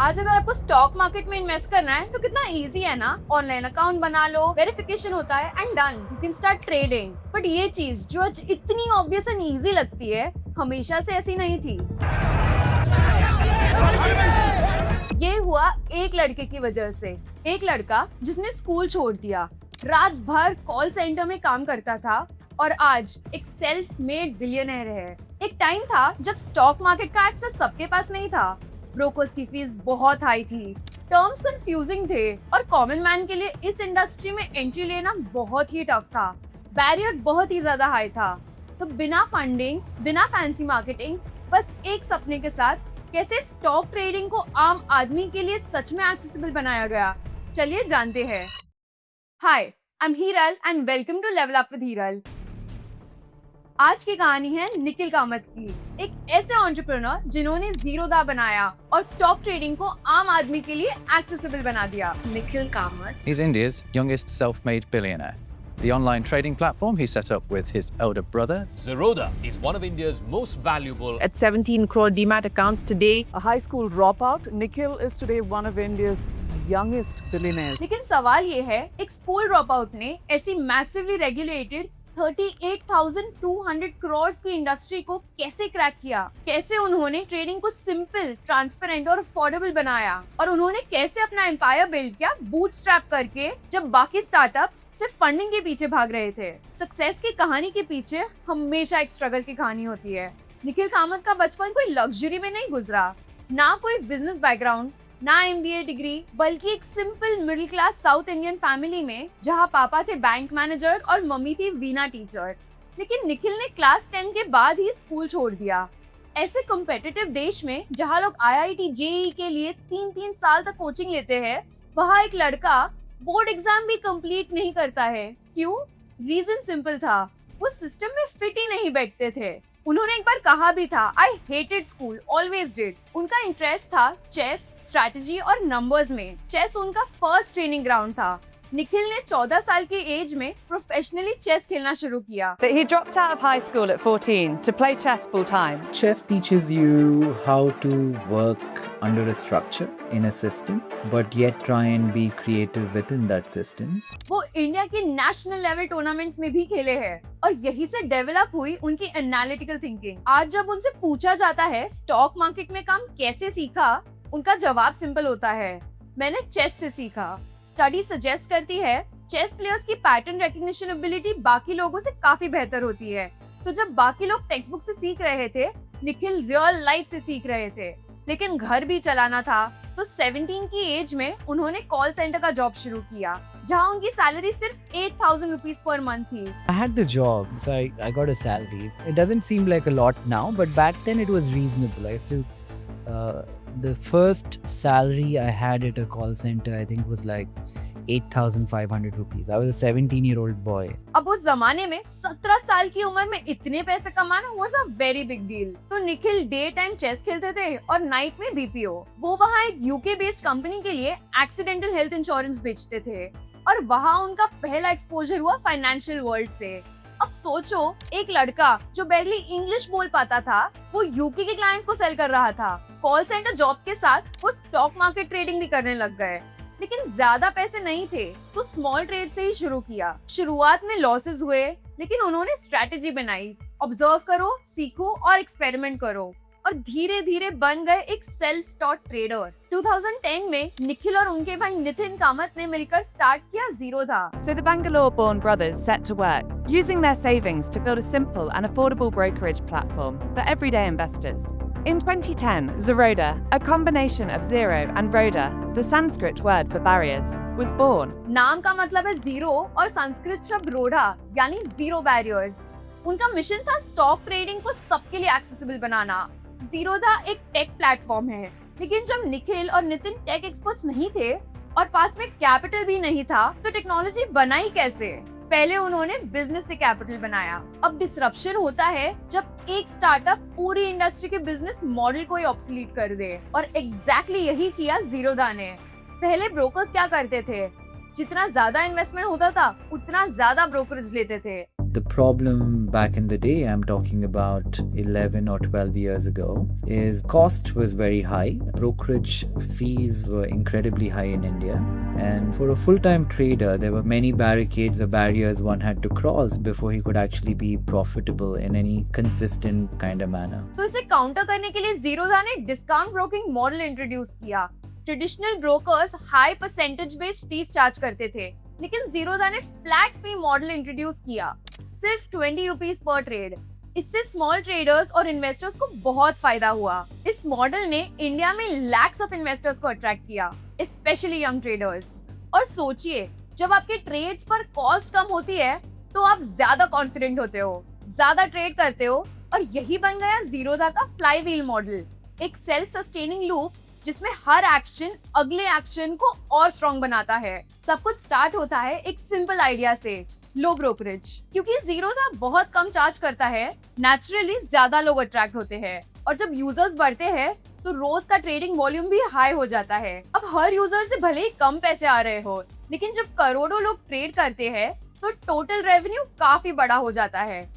आज अगर आपको स्टॉक मार्केट में इन्वेस्ट करना है तो कितना इजी है ना। ऑनलाइन अकाउंट बना लो, वेरिफिकेशन होता है and done, you can start trading. But ये चीज जो आज इतनी ऑब्वियस एंड इजी लगती है, हमेशा से ऐसी नहीं थी। ये हुआ एक लड़के की वजह से। एक लड़का जिसने स्कूल छोड़ दिया, रात भर कॉल सेंटर में काम करता था और आज एक सेल्फ मेड बिलियनर है। एक टाइम था जब स्टॉक मार्केट का एक्सेस सबके पास नहीं था, ब्रोकर्स की फीस बहुत हाई थी, टर्म्स कंफ्यूजिंग थे और कॉमन मैन के लिए इस इंडस्ट्री में एंट्री लेना बहुत ही टफ था। बैरियर बहुत ही ज्यादा हाई था। तो बिना फंडिंग, बिना फैंसी मार्केटिंग, बस एक सपने के साथ कैसे स्टॉक ट्रेडिंग को आम आदमी के लिए सच में एक्सेसिबल बनाया गया, चलिए जानते हैं। Hi, I am Heeral and welcome to level up with Heeral. आज की कहानी है निखिल कामत की, एक ऐसे एंटरप्रेन्योर जिन्होंने जीरोधा बनाया और स्टॉक ट्रेडिंग को आम आदमी के लिए एक्सेसिबल बना दिया। Nikhil Kamat He's India's youngest self-made billionaire. The online trading platform he set up with his elder brother. Zerodha is one of India's most valuable. At 17 crore demat accounts today. A high school dropout, Nikhil is today one of India's youngest billionaires. लेकिन सवाल ये है, एक school drop out ने ऐसी massively regulated 38,200 crore की industry को कैसे क्रैक किया? कैसे उन्होंने ट्रेडिंग को सिंपल, ट्रांसपेरेंट और अफोर्डेबल बनाया? और उन्होंने कैसे अपना एम्पायर बिल्ड किया बूटस्ट्रैप करके, जब बाकी स्टार्टअप्स सिर्फ फंडिंग के पीछे भाग रहे थे? सक्सेस की कहानी के पीछे हमेशा एक स्ट्रगल की कहानी होती है। निखिल कामत का बचपन कोई लग्जरी में नहीं गुजरा, ना कोई बिजनेस बैकग्राउंड, ना MBA डिग्री, बल्कि एक simple middle class south Indian family में, जहां पापा थे बैंक मैनेजर और मम्मी थी वीणा टीचर। लेकिन निखिल ने क्लास 10 के बाद ही स्कूल छोड़ दिया। ऐसे कॉम्पिटिटिव देश में जहां लोग IIT JEE के लिए 3-3 साल तक कोचिंग लेते हैं, वहां एक लड़का बोर्ड एग्जाम भी कंप्लीट नहीं करता है। क्यों? रीजन सिंपल था, वो सिस्टम में फिट ही नहीं बैठते थे। उन्होंने एक बार कहा भी था, I hated school, always did. उनका इंटरेस्ट था चेस, स्ट्रैटेजी और नंबर्स में। चेस उनका फर्स्ट ट्रेनिंग ग्राउंड था। निखिल ने 14 साल की एज में प्रोफेशनली चेस खेलना शुरू किया। But he dropped out of high school at 14 to play chess full time. Chess teaches you how to work under a structure in a system, but yet try and be creative within that system. वो India के national level tournaments में भी खेले हैं और यही से develop हुई उनकी एनालिटिकल थिंकिंग। आज जब उनसे पूछा जाता है स्टॉक मार्केट में काम कैसे सीखा, उनका जवाब सिंपल होता है, मैंने चेस से सीखा। स्टडी सजेस्ट करती है चेस प्लेयर्स की पैटर्न रिकग्निशन एबिलिटी बाकी लोगों से काफी बेहतर होती है। तो जब बाकी लोग टेक्स्ट बुक से सीख रहे थे, निखिल रियल लाइफ से सीख रहे थे। लेकिन घर भी चलाना था, तो 17 की एज में उन्होंने कॉल सेंटर का जॉब शुरू किया, जहां उनकी सैलरी सिर्फ 8,000 रुपीस पर मंथ थी। I had the job, so I got a salary. It doesn't seem like a lot now, but back then it was reasonable. The first salary I had at a call center, I think, was like 8,500 rupees. I was a 17-year-old boy. अब उस जमाने में 17 साल की उम्र में इतने पैसे कमाना was a very big deal। तो निखिल डे टाइम चेस खेलते थे और नाइट में BPO। वो वहाँ एक UK बेस्ड कंपनी के लिए एक्सीडेंटल हेल्थ इंश्योरेंस बेचते थे और वहाँ उनका पहला एक्सपोजर हुआ फाइनेंशियल वर्ल्ड से। अब सोचो, एक लड़का जो बैरली इंग्लिश बोल पाता था, वो UK के क्लाइंट्स को सेल कर रहा था। कॉल सेंटर जॉब के साथ वो स्टॉक मार्केट ट्रेडिंग भी करने लग गए। लेकिन ज्यादा पैसे नहीं थे, तो स्मॉल ट्रेड से ही शुरू किया। शुरुआत में लॉसेस हुए, लेकिन उन्होंने स्ट्रैटेजी बनाई, ऑब्जर्व करो, सीखो और एक्सपेरिमेंट करो, और धीरे धीरे बन गए एक सेल्फ टॉट ट्रेडर। 2010 में निखिल और उनके भाई नितिन कामत ने मिलकर स्टार्ट किया Zerodha. So the Bangalore-born brothers set to work, using their savings to build a simple and affordable brokerage platform for everyday investors. In 2010, Zerodha, a combination of zero and rhoda, the Sanskrit word for barriers, was born. नाम का मतलब है zero और संस्कृत शब्द रोढ़ा यानी zero barriers. उनका mission था stock trading को सबके लिए एक्सेसिबल बनाना। जीरोधा एक टेक प्लेटफॉर्म है, लेकिन जब निखिल और नितिन टेक एक्सपर्ट्स नहीं थे और पास में कैपिटल भी नहीं था, तो टेक्नोलॉजी बनाई कैसे? पहले उन्होंने बिजनेस से कैपिटल बनाया। अब डिसरप्शन होता है जब एक स्टार्टअप पूरी इंडस्ट्री के बिजनेस मॉडल को ही ऑब्सोलीट कर दे, और एग्जैक्टली यही किया जीरोधा ने। पहले ब्रोकर्स क्या करते थे, जितना ज्यादा इन्वेस्टमेंट होता था उतना ज्यादा ब्रोकरेज लेते थे। The problem back in the day, I'm talking about 11 or 12 years ago, is cost was very high. Brokerage fees were incredibly high in India. And for a full-time trader, there were many barricades or barriers one had to cross before he could actually be profitable in any consistent kind of manner. तो इसे counter करने के लिए जीरोधा ने discount broking model introduce किया। Traditional brokers high percentage based fees charge करते थे, लेकिन जीरोधा ने फ्लैट फी मॉडल इंट्रोड्यूस किया, सिर्फ 20 रुपीज पर ट्रेड। इससे स्मॉल ट्रेडर्स और इन्वेस्टर्स को बहुत फायदा हुआ। इस मॉडल ने इंडिया में लैक्स ऑफ इन्वेस्टर्स को अट्रैक्ट किया, स्पेशली यंग ट्रेडर्स। और सोचिए, जब आपके ट्रेड्स पर कॉस्ट कम होती है तो आप ज्यादा कॉन्फिडेंट होते हो, ज्यादा ट्रेड करते हो, और यही बन गया जीरोधा का फ्लाई व्हील मॉडल, एक सेल्फ सस्टेनिंग लूप जिसमें हर एक्शन अगले एक्शन को और स्ट्रॉन्ग बनाता है। सब कुछ स्टार्ट होता है एक सिंपल आइडिया से, लो ब्रोकरेज। क्योंकि जीरोधा बहुत कम चार्ज करता है, नेचुरली ज्यादा लोग अट्रैक्ट होते हैं, और जब यूजर्स बढ़ते हैं तो रोज का ट्रेडिंग वॉल्यूम भी हाई हो जाता है। अब हर यूजर से भले ही कम पैसे आ रहे हो, लेकिन जब करोड़ों लोग ट्रेड करते हैं तो टोटल रेवेन्यू काफी बड़ा हो जाता है।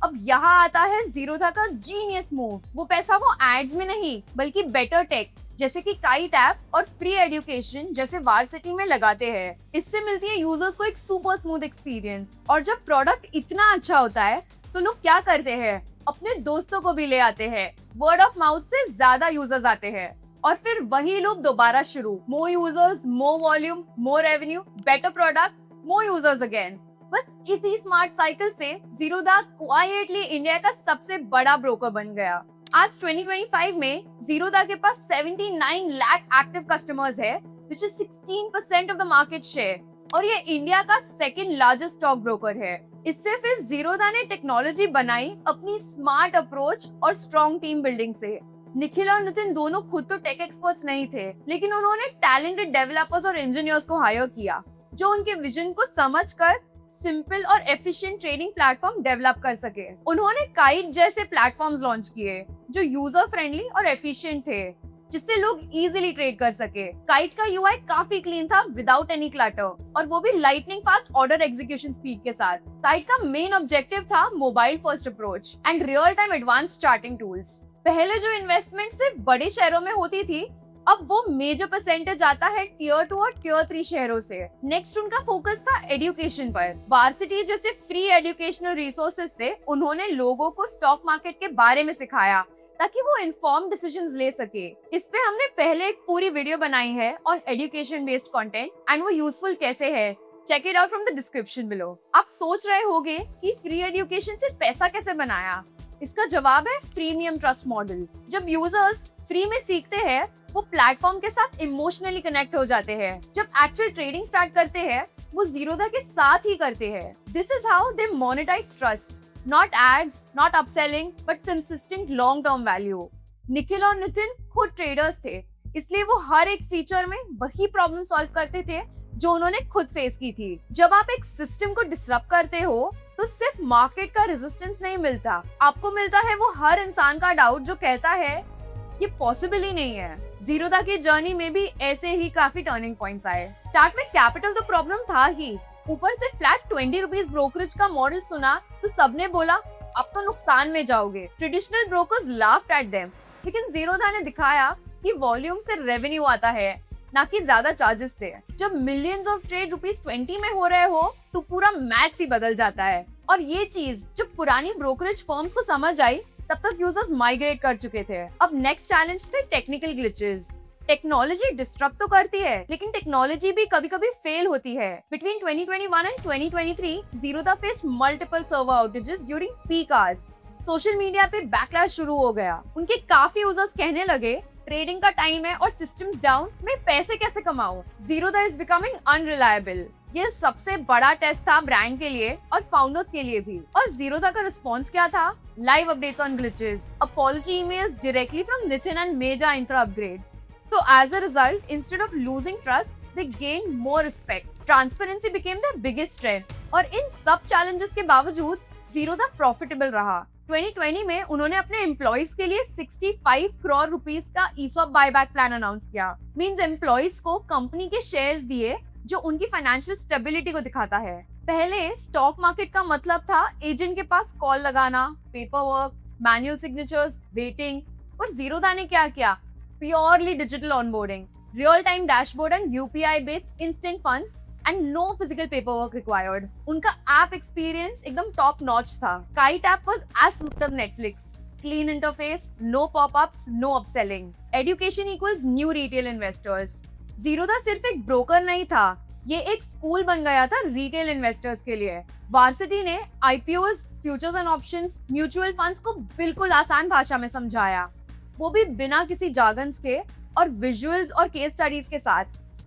अब यहाँ आता है जीरोधा का जीनियस मूव। वो पैसा वो एड्स में नहीं, बल्कि बेटर टेक जैसे कि काइट ऐप और फ्री एजुकेशन जैसे वार्सिटी में लगाते हैं। इससे मिलती है यूजर्स को एक सुपर स्मूथ एक्सपीरियंस। और जब प्रोडक्ट इतना अच्छा होता है तो लोग क्या करते हैं, अपने दोस्तों को भी ले आते हैं। वर्ड ऑफ माउथ से ज्यादा यूजर्स आते हैं, और फिर वही लूप दोबारा शुरू। मोर यूजर्स, मोर volume, more revenue, better product, मोर यूजर्स अगेन। बस इसी स्मार्ट साइकिल से जीरोधा क्वाइटली इंडिया का सबसे बड़ा ब्रोकर बन गया। आज 2025 में जीरोधा के पास 79 लाख एक्टिव कस्टमर्स है, which is 16% of the market share, और ये इंडिया का सेकंड लार्जेस्ट स्टॉक ब्रोकर है। इससे फिर जीरोधा ने टेक्नोलॉजी बनाई अपनी स्मार्ट अप्रोच और स्ट्रॉन्ग टीम बिल्डिंग से। निखिल और नितिन दोनों खुद तो टेक एक्सपर्ट्स नहीं थे, लेकिन उन्होंने टैलेंटेड डेवलपर्स और इंजीनियर्स को हायर किया जो उनके विजन को समझकर सिंपल और एफिशिएंट ट्रेडिंग प्लेटफॉर्म डेवलप कर सके। उन्होंने काइट जैसे प्लेटफॉर्म्स लॉन्च किए जो यूजर फ्रेंडली और एफिशिएंट थे, जिससे लोग इजीली ट्रेड कर सके। काइट का यूआई काफी क्लीन था, विदाउट एनी क्लटर, और वो भी lightning fast order execution speed के साथ। काइट का मेन ऑब्जेक्टिव था mobile first approach and real time advance charting tools. पहले जो इन्वेस्टमेंट सिर्फ बड़े शहरों में होती थी, अब वो मेजर परसेंटेज आता है टियर 2 और टियर 3 शहरों से। नेक्स्ट उनका फोकस था एजुकेशन पर। वार्सिटी जैसे फ्री एजुकेशनल रिसोर्सेज से उन्होंने लोगों को स्टॉक मार्केट के बारे में सिखाया ताकि वो इन्फॉर्म डिसीजंस ले सके। इस पे हमने पहले एक पूरी वीडियो बनाई है on education based content, and वो यूजफुल कैसे है, check it out from the description below. आप सोच रहे होंगे कि फ्री एजुकेशन से पैसा कैसे बनाया? इसका जवाब है फ्रीमियम ट्रस्ट मॉडल। जब यूजर्स फ्री में सीखते हैं, वो प्लेटफॉर्म के साथ इमोशनली कनेक्ट हो जाते हैं। जब एक्चुअल ट्रेडिंग स्टार्ट करते हैं, वो जीरोधा के साथ ही करते हैं। This is how they monetise trust, not ads, not upselling, but consistent long term value. Nikhil और नितिन खुद ट्रेडर्स थे, इसलिए वो हर एक फीचर में वही प्रॉब्लम सॉल्व करते थे जो उन्होंने खुद फेस की थी। जब आप एक सिस्टम को डिसरप्ट करते हो तो सिर्फ मार्केट का रेजिस्टेंस नहीं मिलता, आपको मिलता है वो हर इंसान का डाउट जो कहता है ये पॉसिबल ही नहीं है। जीरोधा की जर्नी में भी ऐसे ही काफी टर्निंग पॉइंट्स आए। स्टार्ट में कैपिटल तो प्रॉब्लम था ही, ऊपर से फ्लैट 20 रुपीज ब्रोकरेज का मॉडल सुना तो सबने बोला अब तो नुकसान में जाओगे। Traditional brokers laughed at them, लेकिन जीरोधा ने दिखाया कि वॉल्यूम से रेवेन्यू आता है, ना कि ज्यादा चार्जेस से। जब मिलियंस ऑफ ट्रेड ₹20 में हो रहे हो तो पूरा मैथ्स ही बदल जाता है। और ये चीज जब पुरानी ब्रोकरेज फर्म्स को समझ आई, तब तक यूजर्स माइग्रेट कर चुके थे। अब नेक्स्ट चैलेंज थे टेक्निकल ग्लिचेस। टेक्नोलॉजी डिस्टर्ब तो करती है, लेकिन टेक्नोलॉजी भी कभी-कभी फेल होती है। Between 2021 and 2023, Zerodha faced multiple server outages during peak hours. Social media पे बैकलैश शुरू हो गया। उनके काफी यूजर्स कहने लगे ट्रेडिंग का टाइम है और सिस्टम्स डाउन, मैं पैसे कैसे कमाऊं? Zerodha is becoming unreliable. ये सबसे बड़ा टेस्ट था ब्रांड के लिए और फाउंडर्स के लिए भी। और जीरोधा का रिस्पॉन्स क्या था? Live updates on glitches, apology emails directly from Nitin and major infra upgrades. So as a result, instead of losing trust, they gained more respect. Transparency became their biggest strength. और इन सब challenges के बावजूद Zerodha profitable रहा। 2020 में उन्होंने अपने employees के लिए 65 करोड़ रुपीस का ESOP बायबैक प्लान अनाउंस किया। मींस एम्प्लॉइज को कंपनी के शेयर्स दिए जो उनकी फाइनेंशियल स्टेबिलिटी को दिखाता है। पहले स्टॉक मार्केट का मतलब था एजेंट के पास कॉल लगाना, paper work, manual signatures, waiting. और जीरोधा ने क्या किया? Purely digital onboarding, real time dashboard and UPI based instant funds and no physical paper work required. उनका ऐप एक्सपीरियंस एकदम टॉप नॉच था। Kite app was as smooth as Netflix, clean interface, no popups, no upselling. Education equals new retail investors. Zerodha सिर्फ एक broker नहीं था, ये एक school बन गया था रिटेल इन्वेस्टर्स के लिए। वार्सिटी ने IPOs, futures and options, mutual funds को बिल्कुल आसान भाषा में समझाया, वो भी बिना किसी जार्गन्स के और विजुअल्स और केस स्टडीज के साथ।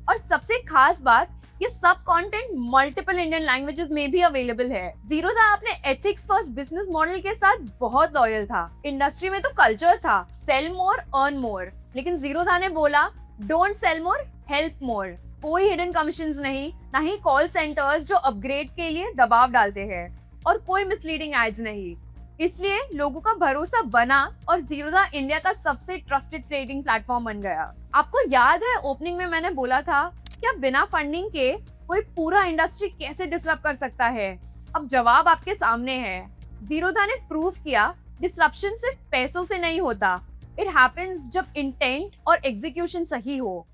और सबसे खास बात, ये सब कंटेंट मल्टीपल इंडियन लैंग्वेजेस में भी अवेलेबल है। जीरोधा अपने एथिक्स फर्स्ट बिजनेस मॉडल के साथ बहुत लॉयल था। इंडस्ट्री में तो कल्चर था सेल मोर अर्न मोर, लेकिन जीरोधा ने बोला डोंट सेल मोर, हेल्प मोर। कोई हिडन कमीशंस नहीं, ना ही कॉल सेंटर्स जो अपग्रेड के लिए दबाव डालते हैं, और कोई मिसलीडिंग एड्स नहीं। इसलिए लोगों का भरोसा बना और जीरोधा इंडिया का सबसे ट्रस्टेड ट्रेडिंग प्लेटफॉर्म बन गया। आपको याद है ओपनिंग में मैंने बोला था क्या बिना फंडिंग के कोई पूरा इंडस्ट्री कैसे डिसरप्ट कर सकता है? अब जवाब आपके सामने है। जीरोधा ने प्रूव किया डिसरप्शन सिर्फ पैसों से नहीं होता, इट हैपेंस जब इंटेंट और एग्जीक्यूशन सही हो।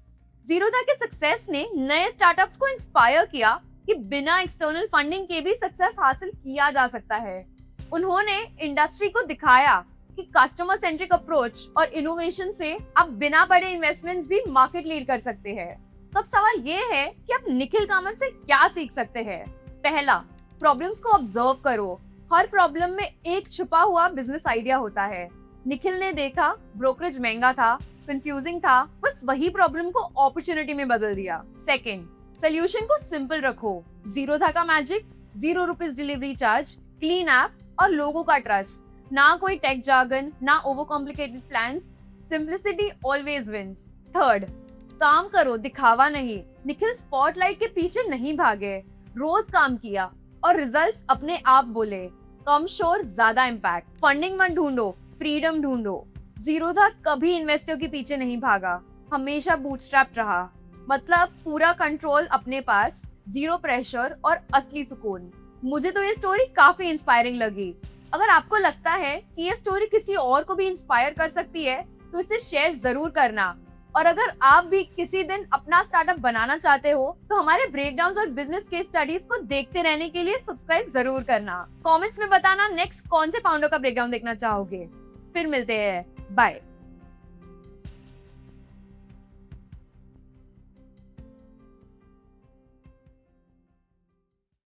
जीरोधा के सक्सेस ने नए स्टार्टअप्स को इंस्पायर किया कि बिना एक्सटर्नल फंडिंग के भी सक्सेस हासिल किया जा सकता है। उन्होंने इंडस्ट्री को दिखाया कि कस्टमर सेंट्रिक अप्रोच और इनोवेशन से आप बिना बड़े इन्वेस्टमेंट्स भी मार्केट लीड कर सकते हैं। तो अब सवाल ये है कि आप निखिल कामत से क्या सीख सकते हैं? पहला, प्रॉब्लम्स को ऑब्जर्व करो। हर प्रॉब्लम में एक छुपा हुआ बिजनेस आइडिया होता है। निखिल ने देखा ब्रोकरेज महंगा था, कंफ्यूजिंग था, बस वही प्रॉब्लम को अपॉर्चुनिटी में बदल दिया। सेकंड, सोल्यूशन को सिंपल रखो। जीरोधा का magic, ₹0 delivery charge, clean app और लोगों का ट्रस्ट। ना कोई टेक जार्गन, ना over complicated plans, simplicity always wins. Third, काम करो, दिखावा नहीं। निखिल स्पॉटलाइट के पीछे नहीं भागे, रोज काम किया और रिजल्ट्स अपने आप बोले। कम शोर, ज्यादा इम्पैक्ट। फंडिंग मत ढूंढो, फ्रीडम ढूंढो। जीरोधा कभी इन्वेस्टर के पीछे नहीं भागा, हमेशा बूटस्ट्रैप्ड रहा। मतलब पूरा कंट्रोल अपने पास, जीरो प्रेशर और असली सुकून। मुझे तो ये स्टोरी काफी इंस्पायरिंग लगी। अगर आपको लगता है कि ये स्टोरी किसी और को भी इंस्पायर कर सकती है तो इसे शेयर जरूर करना। और अगर आप भी किसी दिन अपना स्टार्टअप बनाना चाहते हो तो हमारे ब्रेकडाउन्स और बिजनेस केस स्टडीज को देखते रहने के लिए सब्सक्राइब जरूर करना। कमेंट्स में बताना नेक्स्ट कौन से फाउंडर का ब्रेकडाउन देखना चाहोगे। फिर मिलते हैं, बाय।